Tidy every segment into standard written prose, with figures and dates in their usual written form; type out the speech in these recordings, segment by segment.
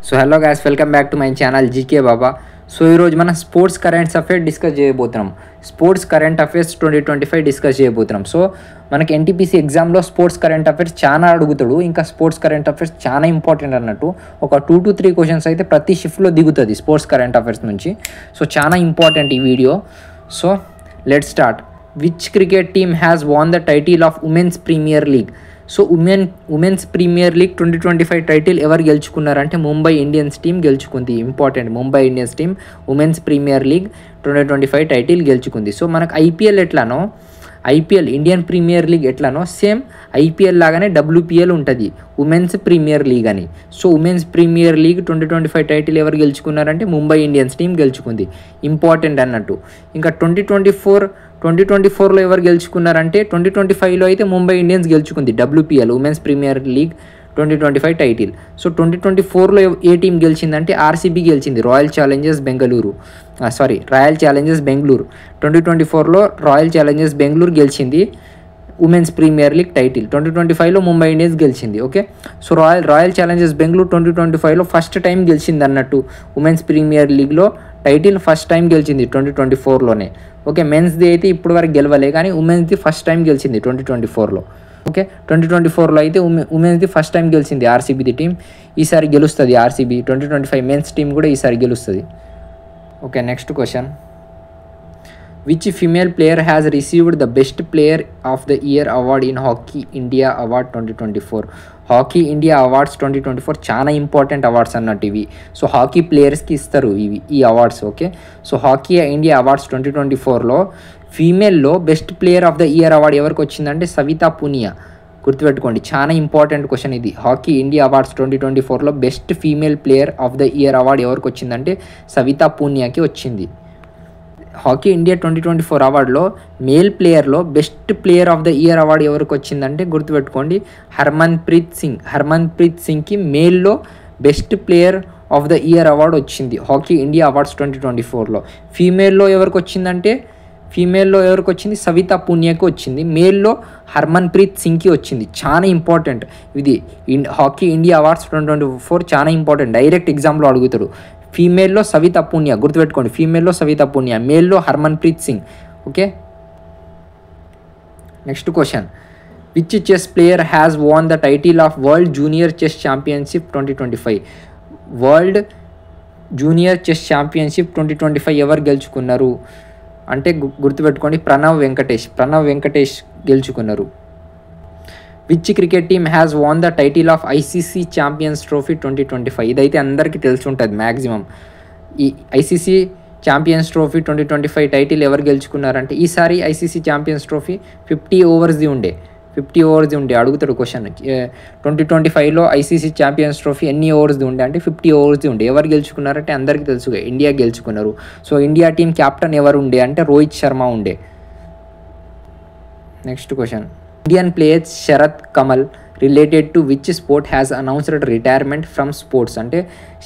So hello guys, welcome back to my channel GK Baba. So ఈరోజు మనం sports current affairs discuss చేయబోతున్నాం. Sports current affairs 2025 discuss చేయబోతున్నాం. So మనకి NTPC ఎగ్జామ్లో sports current affairs చాలా అడుగుతాడు. ఇంకా స్పోర్ట్స్ కరెంట్ అఫైర్స్ చాలా ఇంపార్టెంట్ అన్నట్టు. ఒక 2 to 3 క్వశ్చన్స్ అయితే ప్రతి షిఫ్ట్లో దిగుతుంది స్పోర్ట్స్ కరెంట్ అఫైర్స్ నుంచి. సో చాలా ఇంపార్టెంట్ ఈ video. So let's start. Which cricket team has won the title of Women's Premier League? So Women's Premier League 2025 title ఎవరు గెలుచుకున్నారంటే ముంబై ఇండియన్స్ టీం గెలుచుకుంది. Important, Mumbai Indians team Women's Premier League 2025 title గెలుచుకుంది. So మనకు IPL ఎట్లానో, IPL Indian Premier League ఎట్లానో same IPL లాగానే WPL ఉంటుంది, Women's Premier League అని. So Women's Premier League 2025 title ఎవరు గెలుచుకున్నారంటే ముంబై ఇండియన్స్ టీం గెలుచుకుంది. ఇంపార్టెంట్ అన్నట్టు. ఇంకా 2024లో ఎవరు గెలుచుకున్నారంటే 2025లో అయితే ముంబై ఇండియన్స్ గెలుచుకుంది WPL Women's Premier League 2025 title. So 2024లో ఏ టీం గెలిచిందంటే ఆర్సీబీ గెలిచింది, రాయల్ ఛాలెంజర్స్ బెంగళూరు. 2024లో రాయల్ ఛాలెంజర్స్ బెంగళూరు గెలిచింది ఉమెన్స్ ప్రీమియర్ లీగ్ టైటిల్. 2025లో ముంబై ఇండియన్స్ గెలిచింది. Okay, so Royal Challengers Bengaluru 2025లో ఫస్ట్ టైం గెలిచింది అన్నట్టు. ఉమెన్స్ ప్రీమియర్ లీగ్లో టైటిల్ ఫస్ట్ టైం గెలిచింది 2024లోనే. ఓకే, మెన్స్ది అయితే ఇప్పుడు వరకు గెలవలే, కానీ ఉమెన్స్ది ఫస్ట్ టైం గెలిచింది 2024లో. ఓకే, 2024లో అయితే ఉమెన్స్ది ఫస్ట్ టైం గెలిచింది ఆర్సీబీది టీం. ఈసారి గెలుస్తుంది ఆర్సీబీ. 2025 మెన్స్ టీం కూడా ఈసారి గెలుస్తుంది. Okay, next question. Which female player has received the best player of the year award in hockey India award 2024? Hockey India awards 2024 చాలా important awards అన్నట్టు ఇవి. సో హాకీ ప్లేయర్స్కి ఇస్తారు ఈ awards. Okay, so Hockey India awards 2024లో ఫీమేల్లో best player of the year award ఎవరికి వచ్చిందంటే సవితా పూనియా. గుర్తుపెట్టుకోండి, చాలా ఇంపార్టెంట్ క్వశ్చన్ ఇది. హాకీ ఇండియా అవార్డ్స్ 2024లో best female player of the year award ఎవరికి వచ్చిందంటే సవితా పూనియాకి వచ్చింది. హాకీ ఇండియా 2024 అవార్డులో మేల్ ప్లేయర్లో best player of the year award ఎవరికి వచ్చిందంటే గుర్తుపెట్టుకోండి హర్మన్ ప్రీత్ సింగ్కి మేల్లో best player of the year award వచ్చింది హాకీ ఇండియా అవార్డ్స్ 2024లో. ఫీమేల్లో ఎవరికి వచ్చింది సవితా పూనియాకి వచ్చింది. మేల్లో హర్మన్ ప్రీత్ సింగ్కి వచ్చింది. చాలా ఇంపార్టెంట్ ఇది. హాకీ ఇండియా అవార్డ్స్ 2024 చాలా ఇంపార్టెంట్. డైరెక్ట్ ఎగ్జామ్లో అడుగుతాడు. ఫీమేల్లో సవితా పూనియా, గుర్తుపెట్టుకోండి, ఫీమేల్లో సవితా పూనియా, మేల్లో Harmanpreet Singh. Okay, next question. Which chess player has won the title of World Junior Chess Championship 2025? World Junior Chess Championship 2025 ఎవరు గెలుచుకున్నారు అంటే గుర్తుపెట్టుకోండి, ప్రణవ్ వెంకటేష్ గెలుచుకున్నారు. Which cricket team has won the title of ICC Champions Trophy 2025? ఇదైతే అందరికీ తెలిసి ఉంటుంది maximum. ఈ ఐసీసీ ఛాంపియన్స్ ట్రోఫీ 2025 టైటిల్ ఎవరు గెలుచుకున్నారంటే ఈసారి ఐసీసీ ఛాంపియన్స్ ట్రోఫీ 50 ఓవర్స్ది ఉండే అడుగుతాడు క్వశ్చన్. 2025లో ఐసీసీ ఛాంపియన్స్ ట్రోఫీ ఎన్ని ఓవర్స్ది ఉండే అంటే 50 ఓవర్స్ది ఉండే. ఎవరు గెలుచుకున్నారంటే అందరికీ తెలుసుగా, ఇండియా గెలుచుకున్నారు. సో ఇండియా టీం క్యాప్టెన్ ఎవరు ఉండే అంటే రోహిత్ శర్మ ఉండే. Next question. Indian player Sharath Kamal related to which sport has announced retirement from sports? అంటే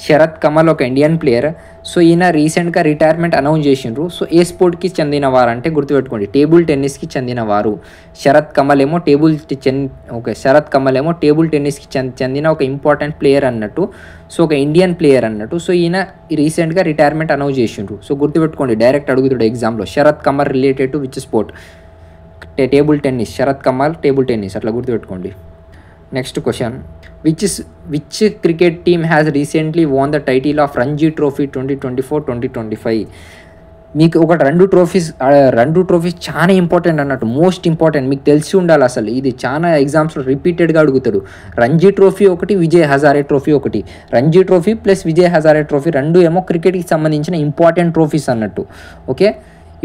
శరత్ కమల్ ఒక ఇండియన్ ప్లేయర్. సో ఈయన రీసెంట్గా రిటైర్మెంట్ అనౌన్స్ చేసిండ్రు. సో ఏ స్పోర్ట్కి చెందినవారు అంటే గుర్తుపెట్టుకోండి, టేబుల్ టెన్నిస్కి చెందినవారు. శరత్ కమల్ ఏమో టేబుల్ టెన్నిస్కి చెందిన ఒక ఇంపార్టెంట్ ప్లేయర్ అన్నట్టు. సో ఒక ఇండియన్ ప్లేయర్ అన్నట్టు. సో ఈయన రీసెంట్గా రిటైర్మెంట్ అనౌన్స్ చేసిండ్రు. సో గుర్తుపెట్టుకోండి, డైరెక్ట్ అడుగుతాడు ఎగ్జామ్లో. Sharath Kamal related to which sport? Table tennis. Sharath Kamal table tennis, అట్లా గుర్తుపెట్టుకోండి. Next question. Which cricket team has recently won the title of Ranji trophy 2024-2025? మీకు ఒక రెండు ట్రోఫీస్ చాలా ఇంపార్టెంట్ అన్నట్టు, మోస్ట్ ఇంపార్టెంట్, మీకు తెలిసి ఉండాలి అసలు. ఇది చాలా ఎగ్జామ్స్లో రిపీటెడ్గా అడుగుతాడు. రంజీ ట్రోఫీ ఒకటి, విజయ్ హజారే ట్రోఫీ ఒకటి. Ranji trophy plus Vijay Hazare trophy రెండు ఏమో క్రికెట్కి సంబంధించిన ఇంపార్టెంట్ ట్రోఫీస్ అన్నట్టు. ఓకే,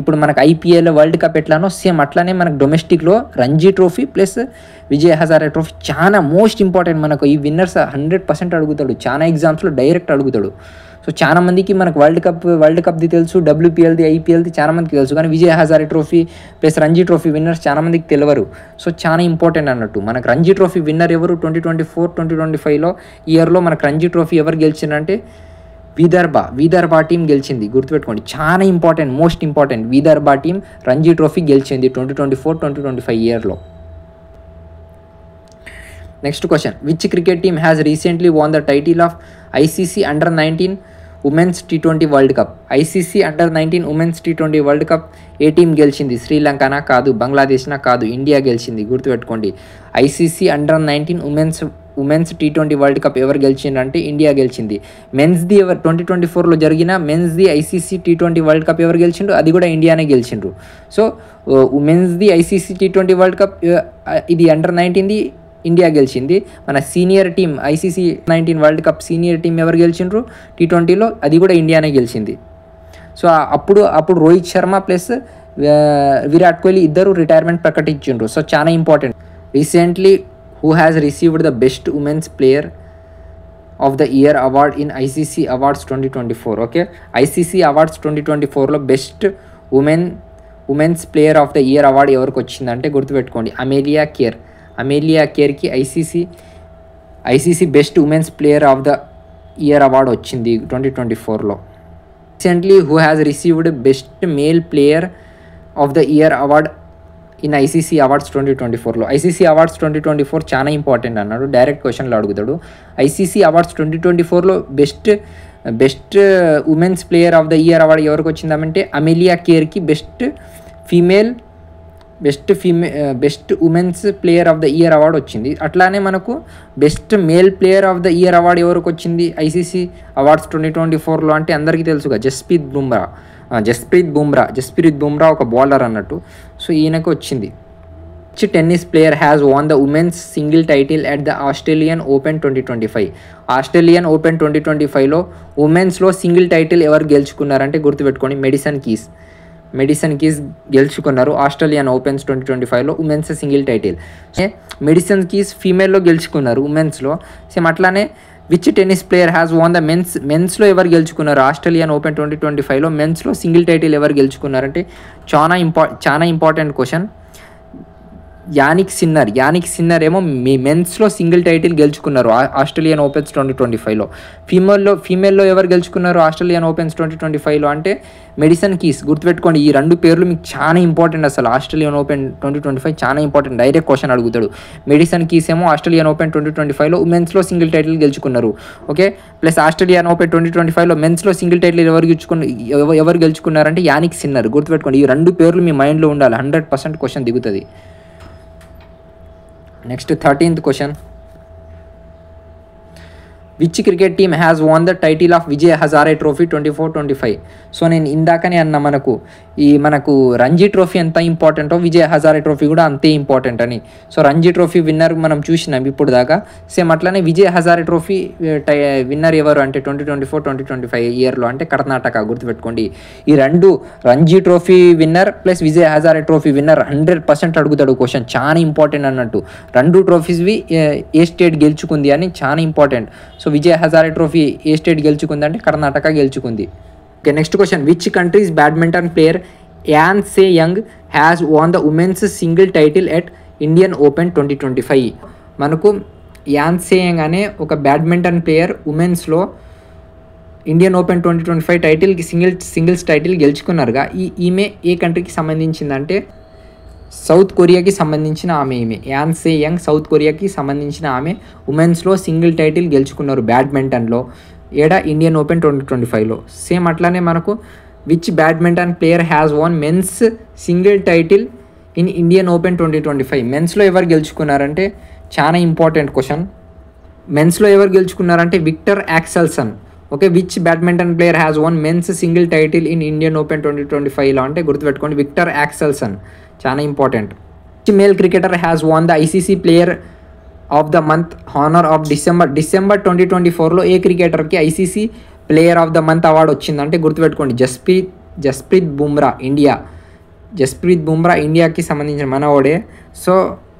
ఇప్పుడు మనకు ఐపీఎల్ వరల్డ్ కప్ ఎట్లానో సేమ్ అట్లానే మనకు డొమెస్టిక్లో Ranji trophy plus Vijay Hazare trophy చాలా మోస్ట్ ఇంపార్టెంట్. మనకు ఈ విన్నర్స్ 100% అడుగుతాడు. చాలా ఎగ్జామ్స్లో డైరెక్ట్ అడుగుతాడు. సో చాలా మందికి మనకు వరల్డ్ కప్ది తెలుసు, WPLది, IPLది చాలా మందికి తెలుసు, కానీ Vijay Hazare trophy plus Ranji trophy winners చాలా మందికి తెలియరు. సో చాలా ఇంపార్టెంట్ అన్నట్టు. మనకు రంజీ ట్రోఫీ విన్నర్ ఎవరు 2024-2025లో ఇయర్లో మనకు రంజీ ట్రోఫీ ఎవరు గెలిచిందంటే విదర్భ టీం గెలిచింది. గుర్తుపెట్టుకోండి, చాలా important, most important. Vidarbha team Ranji trophy గెలిచింది 2024-2025 ఇయర్లో. Next question. Which cricket team has recently won the title of ICC under nineteen women's T20 world cup. ICC under nineteen women's T20 world cup ఏ టీం గెలిచింది? శ్రీలంకనా కాదు, బంగ్లాదేశ్నా కాదు, ఇండియా గెలిచింది. గుర్తుపెట్టుకోండి. ICC under nineteen women's T20 world cup ఎవరు గెలిచిందంటే ఇండియా గెలిచింది. మెన్స్ది 2024లో జరిగిన మెన్స్ది ఐసీసీ T20 వరల్డ్ కప్ ఎవరు గెలిచిండ్రు? అది కూడా ఇండియానే గెలిచిండ్రు. సో ఉమెన్స్ది ఐసీసీ T20 వరల్డ్ కప్ ఇది అండర్-19ది ఇండియా గెలిచింది. మన senior team ICC 19 world cup senior team ఎవరు గెలిచిండ్రు T20లో? అది కూడా ఇండియానే గెలిచింది. సో అప్పుడు రోహిత్ శర్మ ప్లస్ విరాట్ కోహ్లీ ఇద్దరు రిటైర్మెంట్ ప్రకటించిండ్రు. సో చాలా important. Recently who has received the best women's player of the year award in ICC awards 2024. Okay, ICC awards 2024లో best women's player of the year award ఎవరికి వచ్చిందంటే గుర్తుపెట్టుకోండి, అమేలియా కేర్కి ICC best women's player of the year award వచ్చింది 2024లో. Recently who has received best male player of the year award in ICC awards 2024లో. ICC awards 2024 చాలా important అన్నాడు. Direct క్వశ్చన్లో అడుగుతాడు. ఐసీసీ అవార్డ్స్ 2024లో best women's player of the year award ఎవరికి వచ్చిందామంటే అమేలియా కేర్కి best women's player of the year award వచ్చింది. అట్లానే మనకు best male player of the year award ఎవరికి వచ్చింది ఐసీసీ అవార్డ్స్ 2024లో అంటే అందరికీ తెలుసుగా, జస్ప్రీత్ బుమ్రా ఒక బౌలర్ అన్నట్టు. సో ఈయనకు వచ్చింది. Tennis player has won the women's single title at the Australian open 2025. Australian open 2025లో ఉమెన్స్లో సింగిల్ టైటిల్ ఎవరు గెలుచుకున్నారంటే గుర్తుపెట్టుకోండి, మెడిసన్ కీస్ గెలుచుకున్నారు ఆస్ట్రేలియన్ ఓపెన్స్ 2025లో women's single title. Madison Keys ఫీమేల్లో గెలుచుకున్నారు ఉమెన్స్లో. సేమ్ అట్లానే which tennis player has won the మెన్స్లో ఎవరు గెలుచుకున్నారు ఆస్ట్రేలియన్ ఓపెన్ 2025లో మెన్స్లో సింగిల్ టైటిల్ ఎవరు గెలుచుకున్నారంటే చాలా ఇంపార్టెంట్ క్వశ్చన్. యానిక్ సిన్నర్ ఏమో మీ మెన్స్లో సింగిల్ టైటిల్ గెలుచుకున్నారు ఆస్ట్రేలియన్ ఓపెన్స్ 2025లో. ఫీమేల్లో ఎవరు గెలుచుకున్నారు ఆస్ట్రేలియన్ ఓపెన్స్ 2025లో అంటే మెడిసన్ కీస్. గుర్తుపెట్టుకోండి, ఈ రెండు పేర్లు మీకు చాలా ఇంపార్టెంట్. అసలు ఆస్ట్రేలియన్ ఓపెన్ 2025 చాలా ఇంపార్టెంట్. డైరెక్ట్ క్వశ్చన్ అడుగుతాడు. మెడిసన్ కీస్ ఏమో ఆస్ట్రేలియన్ ఓపెన్ 2025లో ఉమెన్స్లో సింగిల్ టైటిల్ గెలుచుకున్నారు. ఓకే, ప్లస్ ఆస్ట్రేలియన్ ఓపెన్ 2025లో మెన్స్లో సింగిల్ టైటిల్ ఎవరు గెలుచుకున్నారంటే యానిక్ సిన్నర్. గుర్తుపెట్టుకోండి, ఈ రెండు పేర్లు మీ మైండ్లో ఉండాలి. 100% క్వశ్చన్ దిగుతుంది. Next 13th question. Which cricket team has won the title of Vijay Hazare trophy 24-25. So నేను ఇందాకనే అన్న మనకు రంజీ ట్రోఫీ ఎంత ఇంపార్టెంటో విజయ్ హజారే ట్రోఫీ కూడా అంతే ఇంపార్టెంట్ అని. సో రంజీ ట్రోఫీ విన్నర్ మనం చూసినాం ఇప్పుడు దాకా. సేమ్ అట్లానే విజయ్ హజారే ట్రోఫీ విన్నర్ ఎవరు అంటే 2024-2025 ఇయర్లో అంటే కర్ణాటక. గుర్తుపెట్టుకోండి, ఈ రెండు Ranji trophy winner plus Vijay Hazare trophy winner 100% అడుగుతాడు క్వశ్చన్. చాలా ఇంపార్టెంట్ అన్నట్టు. రెండు ట్రోఫీస్వి ఏ స్టేట్ గెలుచుకుంది అని చాలా important. So Vijay Hazare trophy ఏ స్టేట్ గెలుచుకుంది అంటే కర్ణాటక గెలుచుకుంది. Okay, next question. Which countries badminton player An Se Young has won the women's single title at Indian open 2025. మనకు యాన్ సే యంగ్ అనే ఒక బ్యాడ్మింటన్ ప్లేయర్ ఉమెన్స్లో ఇండియన్ ఓపెన్ 2025 టైటిల్కి సింగిల్స్ టైటిల్ గెలుచుకున్నారుగా. ఈమె ఏ కంట్రీకి సంబంధించిందంటే సౌత్ కొరియాకి సంబంధించిన ఈమె యాన్ సే యంగ్ సౌత్ కొరియాకి సంబంధించిన ఆమె ఉమెన్స్లో సింగిల్ టైటిల్ గెలుచుకున్నారు బ్యాడ్మింటన్లో. ఇండియన్ ఓపెన్ 2025లో. సేమ్ అట్లానే మనకు which badminton player has won men's single title in Indian open 2025. మెన్స్లో ఎవరు గెలుచుకున్నారంటే చాలా ఇంపార్టెంట్ క్వశ్చన్. మెన్స్లో ఎవరు గెలుచుకున్నారంటే Viktor Axelsen. Okay, which badminton player has won men's single title in Indian open 2025లో అంటే గుర్తుపెట్టుకోండి విక్టర్ యాక్సెల్సన్. చాలా important. Which male cricketer has won the ICC player of the month honour of December 2024లో ఏ క్రికెటర్కి ICC player of the month award వచ్చిందంటే గుర్తుపెట్టుకోండి జస్ప్రీత్ బుమ్రా ఇండియాకి సంబంధించిన మనవాడే. సో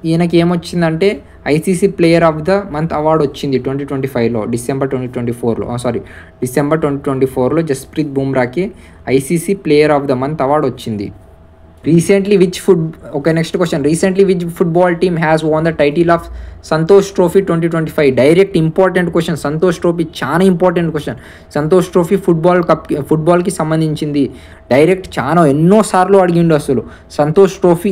ఈయనకి ఏమొచ్చిందంటే ICC player of the month award వచ్చింది 2025లో డిసెంబర్ 2024లో జస్ప్రీత్ బుమ్రాకి ICC player of the month award వచ్చింది. Recently which next question, recently which football team has won the title of Santosh trophy 2025? Direct important question. Santosh trophy చాలా important question. Santosh trophy ఫుట్బాల్కి సంబంధించింది. Direct చాలా ఎన్నోసార్లు అడిగిండు అసలు. సంతోష్ ట్రోఫీ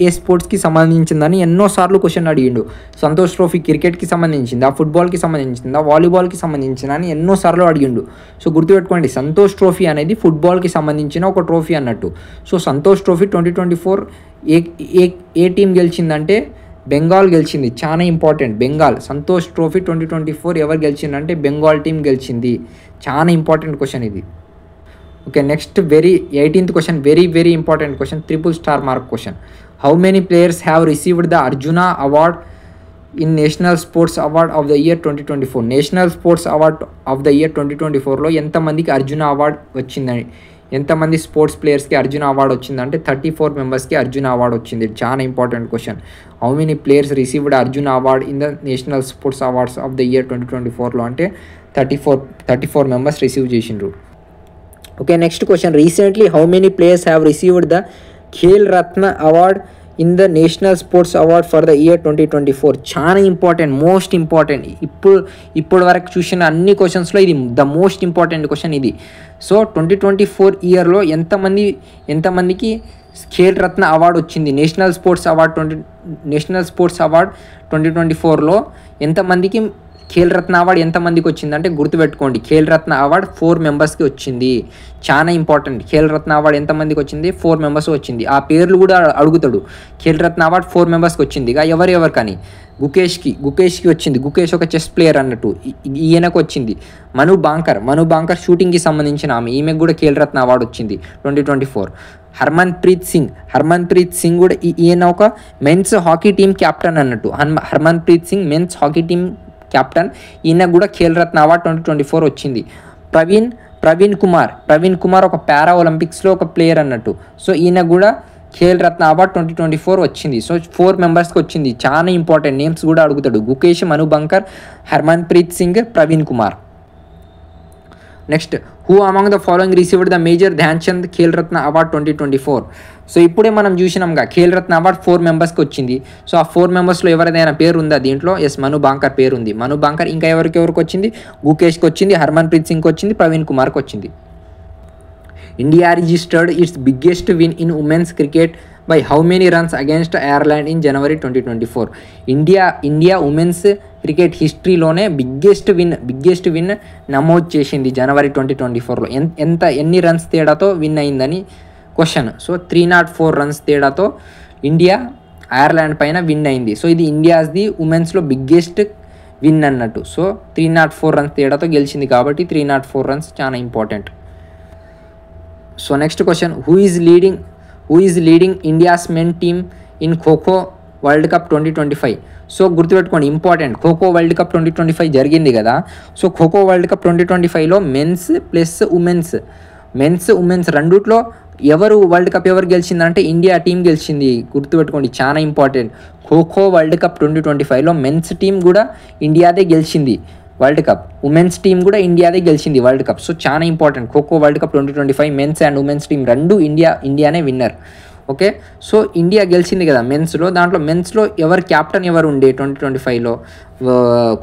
ఏ స్పోర్ట్స్కి సంబంధించిందని ఎన్నోసార్లు క్వశ్చన్ అడిగిండు. సంతోష్ ట్రోఫీ క్రికెట్కి సంబంధించిందా, ఫుట్బాల్కి సంబంధించిందా, వాలీబాల్కి సంబంధించిందా అని ఎన్నోసార్లు అడిగిండు. సో గుర్తుపెట్టుకోండి, సంతోష్ ట్రోఫీ అనేది ఫుట్బాల్కి సంబంధించిన ఒక ట్రోఫీ అన్నట్టు. సో సంతోష్ ట్రోఫీ 2024 ఏ టీం గెలిచిందంటే బెంగాల్ గెలిచింది. చాలా ఇంపార్టెంట్. బెంగాల్. సంతోష్ ట్రోఫీ 2024 ఎవరు గెలిచిందంటే బెంగాల్ టీం గెలిచింది. చాలా ఇంపార్టెంట్ క్వశ్చన్ ఇది. Okay, next 18th question, very important question, 3 star mark question. How many players have received the Arjuna award in national sports award of the year 2024? National sports award of the year 2024లో ఎంతమందికి Arjuna award వచ్చిందని, ఎంతమంది sports ప్లేయర్స్కి Arjuna award వచ్చిందంటే 34 మెంబర్స్కి Arjuna award వచ్చింది. చాలా important question. How many players received Arjuna award in the national sports awards of the year 2024లో అంటే 34 మెంబర్స్ రిసీవ్ చేసిండ్రు. Okay, next question, recently how many players have received the Khel Ratna award in the national sports award for the year 2024? చాలా important, most important. ఇప్పుడు వరకు చూసిన అన్ని క్వశ్చన్స్లో ఇది the most important question ఇది. సో 2024 ఇయర్లో ఎంతమందికి ఖేల్ రత్న అవార్డు వచ్చింది? నేషనల్ స్పోర్ట్స్ అవార్డ్ 2024లో ఎంతమందికి ఖేల్ రత్న అవార్డు ఎంతమందికి వచ్చిందంటే గుర్తుపెట్టుకోండి, ఖేల్ రత్న అవార్డు 4 మెంబర్స్కి వచ్చింది. చాలా ఇంపార్టెంట్. ఖేల్ రత్న అవార్డు ఎంతమందికి వచ్చింది? 4 మెంబర్స్ వచ్చింది. ఆ పేర్లు కూడా అడుగుతాడు. ఖేల్ రత్న అవార్డు 4 మెంబర్స్కి వచ్చింది. ఇక ఎవరు కానీ గుకేష్కి వచ్చింది. గుకేష్ ఒక చెస్ ప్లేయర్ అన్నట్టు. ఈయనకు వచ్చింది. మను బాంకర్ షూటింగ్కి సంబంధించిన ఆమె, ఈమెకు కూడా ఖేల్ రత్న అవార్డు వచ్చింది 2024. హర్మన్ ప్రీత్ సింగ్ కూడా ఈయన ఒక మెన్స్ హాకీ టీమ్ క్యాప్టెన్ అన్నట్టు. Harmanpreet Singh men's hockey team captain. ఈయన కూడా ఖేల్ రత్న అవార్డు 2024 వచ్చింది. ప్రవీణ్ కుమార్ ఒక పారా ఒలింపిక్స్లో ఒక ప్లేయర్ అన్నట్టు. సో ఈయన కూడా ఖేల్ రత్న అవార్డు 2024 వచ్చింది. సో 4 మెంబర్స్కి వచ్చింది. చాలా ఇంపార్టెంట్. నేమ్స్ కూడా అడుగుతాడు. Gukesh, Manu Bhaker, Harmanpreet Singh, Praveen Kumar. Next, who among the following received the major Dhyan Chand Khel Ratna award 2024? So ఇప్పుడే మనం చూసినాంగా ఖేల్ రత్న అవార్డు 4 మెంబర్స్కి వచ్చింది. సో ఆ 4 మెంబర్స్లో ఎవరిదైనా పేరు ఉందా దీంట్లో? మను బాంకర్ పేరు ఉంది. మను బాంకర్. ఇంకా ఎవరికి వచ్చింది? గుకేష్కి వచ్చింది, హర్మన్ ప్రీత్ సింగ్కి వచ్చింది, ప్రవీణ్ కుమార్కి వచ్చింది. India registered its biggest win in women's cricket by how many runs against Ireland in January 2024? India women's cricket హిస్టరీలోనే బిగ్గెస్ట్ విన్ నమోదు చేసింది జనవరి 2024లో. ఎన్ని రన్స్ తేడాతో విన్ అయిందని క్వశ్చన్. సో 304 రన్స్ తేడాతో ఇండియా ఐర్లాండ్ పైన విన్ అయింది. సో ఇది ఇండియాస్ది ఉమెన్స్లో బిగ్గెస్ట్ విన్ అన్నట్టు. సో 304 రన్స్ తేడాతో గెలిచింది కాబట్టి 304 రన్స్ చాలా important. So next question, who is leading India's men team in kho kho world cup 2025? So గుర్తుపెట్టుకోండి, ఇంపార్టెంట్. ఖోఖో వరల్డ్ కప్ 2025 జరిగింది కదా. సో ఖోఖో వరల్డ్ కప్ 2025లో మెన్స్ ప్లస్ ఉమెన్స్ రెండిట్లో వరల్డ్ కప్ ఎవరు గెలిచిందంటే ఇండియా టీం గెలిచింది. గుర్తుపెట్టుకోండి, చాలా ఇంపార్టెంట్. ఖోఖో వరల్డ్ కప్ 2025లో మెన్స్ టీం కూడా ఇండియాదే గెలిచింది వరల్డ్ కప్. ఉమెన్స్ టీం కూడా ఇండియాదే గెలిచింది వరల్డ్ కప్. సో చాలా important. Kho kho world cup 2025 men's and women's team రెండు ఇండియానే విన్నర్. ఓకే, సో ఇండియా గెలిచింది కదా మెన్స్లో. దాంట్లో మెన్స్లో క్యాప్టెన్ ఎవరు ఉండే 2025లో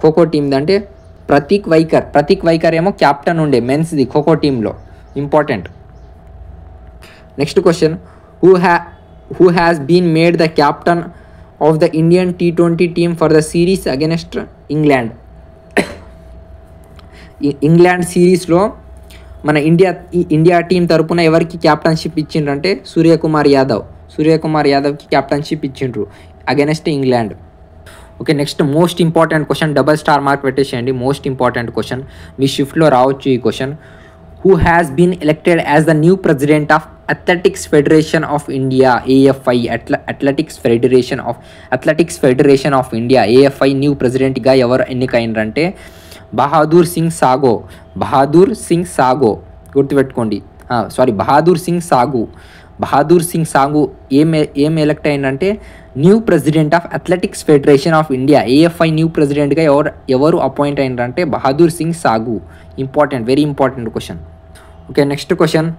ఖోఖో టీం అంటే ప్రతీక్ వైకర్ ఏమో క్యాప్టెన్ ఉండే మెన్స్ది ఖోఖో టీంలో. Important. Next question, who has been made the captain of the Indian T20 team for the series against England సిరీస్లో మన ఇండియా టీం తరపున ఎవరికి క్యాప్టెన్షిప్ ఇచ్చిండ్రంటే సూర్యకుమార్ యాదవ్కి క్యాప్టెన్షిప్ ఇచ్చిండ్రు against England. Okay, next most important question, double star mark పెట్టేసేయండి. Most important question, మీ షిఫ్ట్లో రావచ్చు ఈ క్వశ్చన్. Who has been elected as the new president of athletics federation of India AFI? Athletics federation of India AFI new ప్రెసిడెంట్గా ఎవరు ఎన్నికైనరంటే Bahadur Singh sago. గుర్తుపెట్టుకోండి, బహాదూర్ సింగ్ సాగు ఏం ఎలక్ట్ అయిందంటే new president of athletics federation of India AFI new ప్రెసిడెంట్గా ఎవరు appoint అయినారంటే Bahadur Singh Sagoo. Important, very important question. Okay, next question,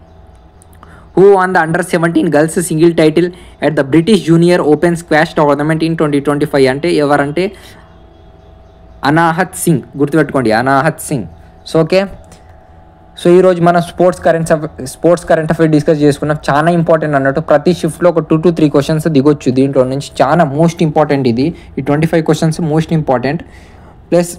who won the under girls single title at the British junior open squash tournament in 2025 అంటే ఎవరంటే అనాహత్ సింగ్, గుర్తుపెట్టుకోండి Anahat Singh. So okay, so ఈరోజు మనం sports current affair discuss చేసుకున్నాం. చాలా ఇంపార్టెంట్ అన్నట్టు. ప్రతి షిఫ్ట్లో ఒక 2 to 3 క్వశ్చన్స్ దిగొచ్చు దీంట్లో నుంచి. చాలా మోస్ట్ ఇంపార్టెంట్ ఇది. ఈ 25 క్వశ్చన్స్ మోస్ట్ ఇంపార్టెంట్. ప్లస్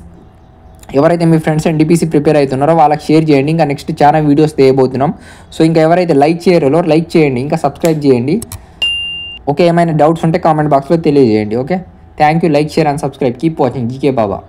ఎవరైతే మీ ఫ్రెండ్స్ ఎన్టీపీసీ ప్రిపేర్ అవుతున్నారో వాళ్ళకి షేర్ చేయండి. ఇంకా నెక్స్ట్ చాలా వీడియోస్ తీయబోతున్నాం. సో ఇంకా ఎవరైతే లైక్ చేయరో లైక్ చేయండి, ఇంకా సబ్స్క్రైబ్ చేయండి. ఓకే, ఏమైనా డౌట్స్ ఉంటే కామెంట్ బాక్స్లో తెలియజేయండి. Okay, thank you. Like, share and subscribe. Keep watching GK Baba.